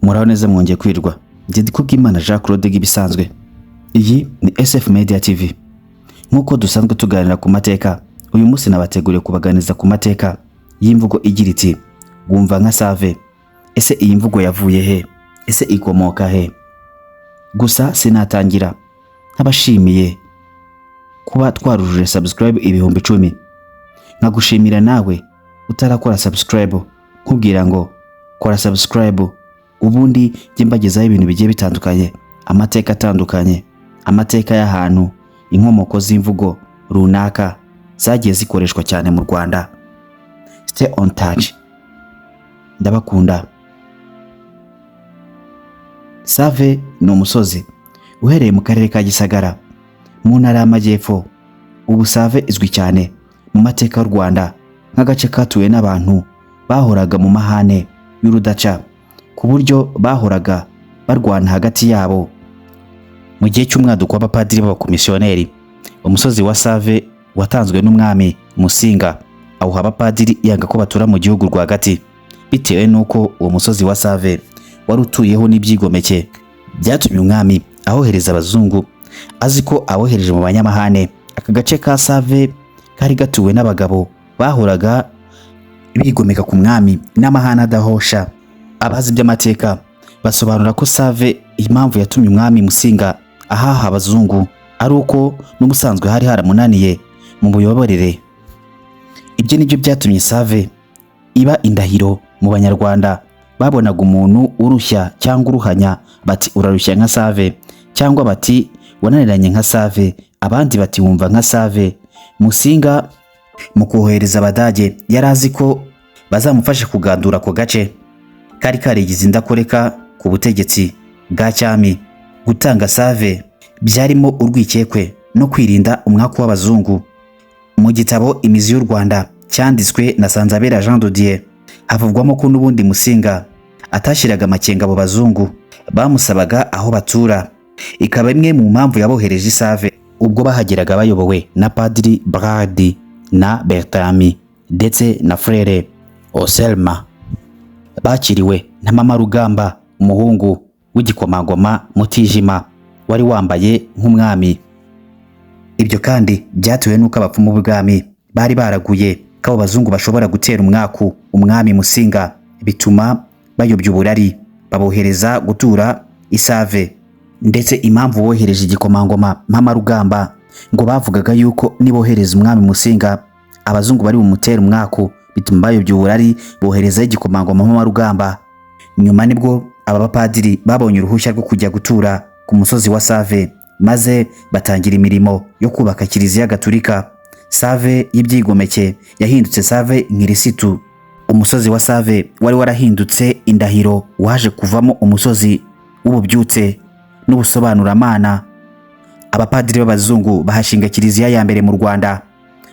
muraho neza mwongeye kwirwa. Ndi Kubwimana Jean Claude gibisanzwe. Iyi ni SF Media TV. Nkuko dusanzwe tuganira ku mateka, uyu munsi nabateguriye kubaganiza ku mateka y'imvugo igira iti gumva nka save. Ese iyi mvugo yavuye he? Ese ikomoka he? Gusa sinatangira nkabashimiye kuba twarujuje subscribe ibihumbi 10. Nkagushimira nawe utarakora subscribe, nkubwira ngo kora subscribe ubundi jye mbagezaho ibintu bigiye bitandukanye, amateka atandukanye, amateka y'ahantu, inkomoko z'imvugo runaka zagiye zikoreshwa cyane mu Rwanda. Stay on touch. Ndabakunda. Save ni umusozi uhereye mu karere ka Gisagara mu ntara y'Amajyepfo. Ubu Save izwi cyane mu mateka y'u Rwanda nk'agace katuwe n'abantu bahoraga mu mahane y'urudaca, ku buryo bahoraga barwana hagati yabo. Mu gihe cy'umwaduko w'abapadiri b'abakomisiyoneri, umusozi wa Save watanzwe n'umwami Musinga awuha abapadiri yanga ko batura mu gihugu rwagati, bitewe nuko uwo musozi wa Save wari utuyeho n'ibyigomeke. Byatumye umwami ahohereza abazungu azi ko abohereje mu banyamahane. Aka gace ka Save kari gatuwe n'abagabo bahoraga bigomeka ku mwami n'amahane adahosha. Abazi by'amateka basobanura ko Save impamvu yatumye umwami Musinga ahaha abazungu ari uko n'ubusanzwe hari haramunaniye mu buyoborere. Ibyo nibyo byatumye Save iba indahiro mu Banyarwanda. Babonaga umuntu urushya cyangwa uruhanya bati urarushya nka Save, cyangwa bati wananiranye nka Save, abandi bati wumva nka Save. Musinga mu kohereza Abadage yari azi ko bazamufasha kugandura ko gace kari karigize indakoreka ku butegetsi bwa cyami. Gutanga Save byarimo urwikekwe no kwirinda umwaka w'abazungu. Mu gitabo Imizi y'u Rwanda cyanditswe na Sanzabera Jean de Dieu havugwamo ko n'ubundi Musinga atashiraga amakenga abo bazungu bamusabaga aho batura. Ikaba imwe mu mpamvu yabohereje Save ubwo bahageraga bayobowe na Padiri Bradi na Bertami ndetse na Frere Oselma, bakiriwe na Mama Rugamba, umuhungu w'igikomangoma Mutijima wari wambaye nk'umwami. Ibyo kandi byatuwe nuko abapfumu b'ubwami bari baraguye ko abo bazungu bashobora gutera umwaku umwami Musinga, bituma bayobya uburari babohereza gutura Isave. Ndetse impamvu bohereje igikomangoma Mama Rugamba ngo bavugaga yuko nibohereza umwami Musinga abazungu bari bumutera umwaku, bituma bayobya uburari bohereza igikomangoma Mama Rugamba. Nyuma nibwo aba bapadiri babonye uruhushya rwo kujya gutura ku musozi wa Save, maze batangira imirimo yo kubaka kiliziya gatulika. Save y'ibyigomeke yahindutse Save nkirisitu. Umusozi wa Save wari warahindutse indahiro, waje kuvamo umusozi w'ububyutse n'ubusobanuramana. Abapadiri b'abazungu bahashinga kiliziya ya mbere mu Rwanda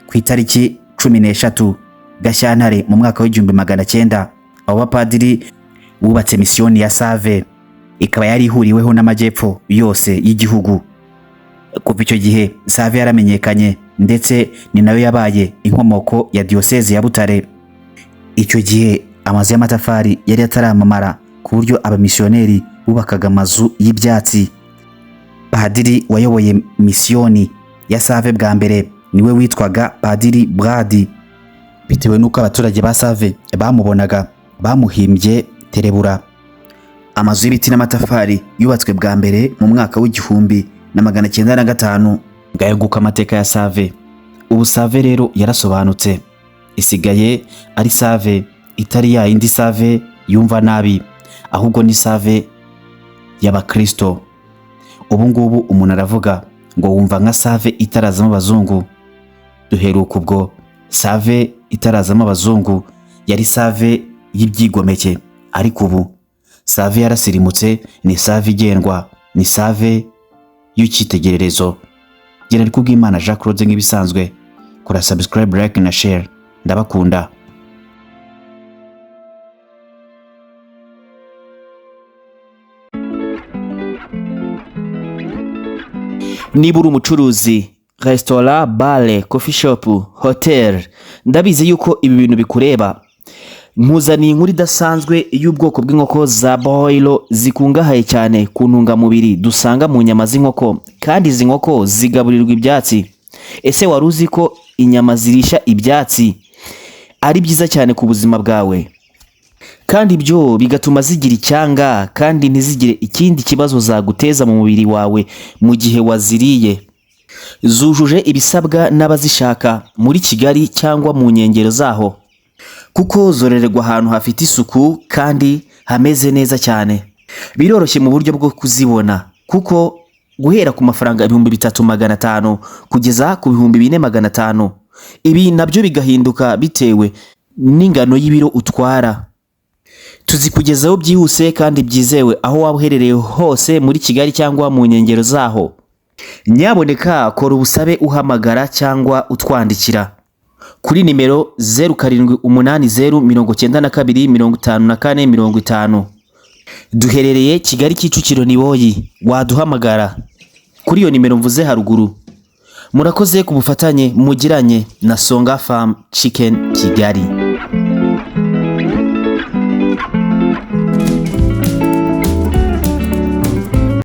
ku itariki 13 Gashyantare mu mwaka w'1900. Abo bapadiri bubatse misiyoni ya Save, ikaba yari ihuriweho n'amajyepfo yose y'igihugu. Kuva icyo gihe Save yaramenyekanye, ndetse ni nayo yabaye inkomoko ya diocese ya Butare. Icyo gihe amazu y'amatafari yari ataramamara ku buryo abamisiyoneri bubakaga amazu y'ibyatsi. Padiri wayoboye misiyoni ya Save bwa mbere niwe witwaga Padiri Bradi. Bitewe nuko abaturage ba Save bamubonaga, bamuhimbye Terebura. Amazu y'ibiti n'amatafari yubatswe bwa mbere mu mwaka w'1905. Ngayaguka amateka ya Save. Ubu Save rero yarasobanutse, isigaye ari Save itari ya indi Save yumva nabi, ahubwo ni Save y'Abakristo. Ubu ngubu umuntu aravuga ngo wumva nka Save itarazamo abazungu. Duheruka ubwo Save itarazamo abazungu yari Save y'ibyigomeke, ariko ubu Save yarasirimutse, ni Save igendwa, ni Save y'ikitegererezo. Ndi Kubwimana Jean Claude nk'ibisanzwe. Kora subscribe, like na share. Ndabakunda. Niba uri umucuruzi, restaurant, bar, coffee shop, hotel, ndabizi yuko ibi bintu bikureba. nkuzaniye inkuru idasanzwe y'ubwoko bw'inkoko za boilo zikungahaye cyane ku ntungamubiri dusanga mu nyama z'inkoko, kandi izi nkoko zigaburirwa ibyatsi. Ese wari uzi ko inyama zirisha ibyatsi ari byiza cyane ku buzima bwawe, kandi ibyo bigatuma zigira icyanga kandi ntizigire ikindi kibazo zaguteza mu mubiri wawe mu gihe waziriye? Zujuje ibisabwa n'abazishaka muri Kigali cyangwa mu nkengero zaho, kuko zororerwa ahantu hafite isuku kandi hameze neza cyane. Biroroshye mu buryo bwo kuzibona, kuko guhera ku mafaranga 3,500 kugeza ku 4,500. Ibi nabyo bigahinduka bitewe n'ingano y'ibiro utwara. Tuzikugezaho byihuse kandi byizewe aho waba uherereye hose muri Kigali cyangwa mu nkengero zaho. Nyaboneka kora ubusabe uhamagara cyangwa utwandikira kuri nimero 0780925450. Duherereye Kigali Kicukiro Niboyi. Waduhamagara kuri iyo nimero mvuze haruguru. Murakoze ku bufatanye mugiranye na Songa Farm Chicken Kigali.